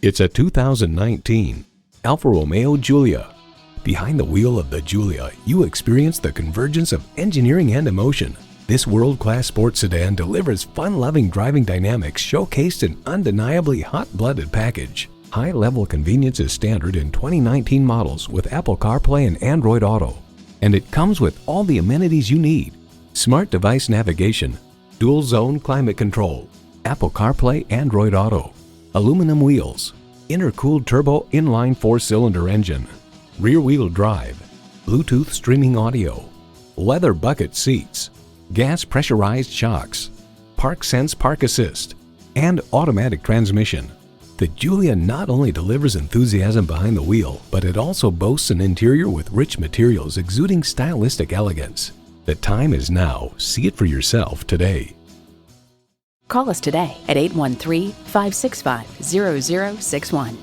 It's a 2019 Alfa Romeo Giulia. Behind the wheel of the Giulia, you experience the convergence of engineering and emotion. This world-class sports sedan delivers fun-loving driving dynamics showcased in undeniably hot-blooded package. High-level convenience is standard in 2019 models with Apple CarPlay and Android Auto. And it comes with all the amenities you need: smart device navigation, dual-zone climate control, Apple CarPlay, Android Auto, aluminum wheels, intercooled turbo inline 4-cylinder engine, rear-wheel drive, Bluetooth streaming audio, leather bucket seats, gas pressurized shocks, Park Sense Park Assist, and automatic transmission. The Giulia not only delivers enthusiasm behind the wheel, but it also boasts an interior with rich materials exuding stylistic elegance. The time is now. See it for yourself today. Call us today at 813-565-0061.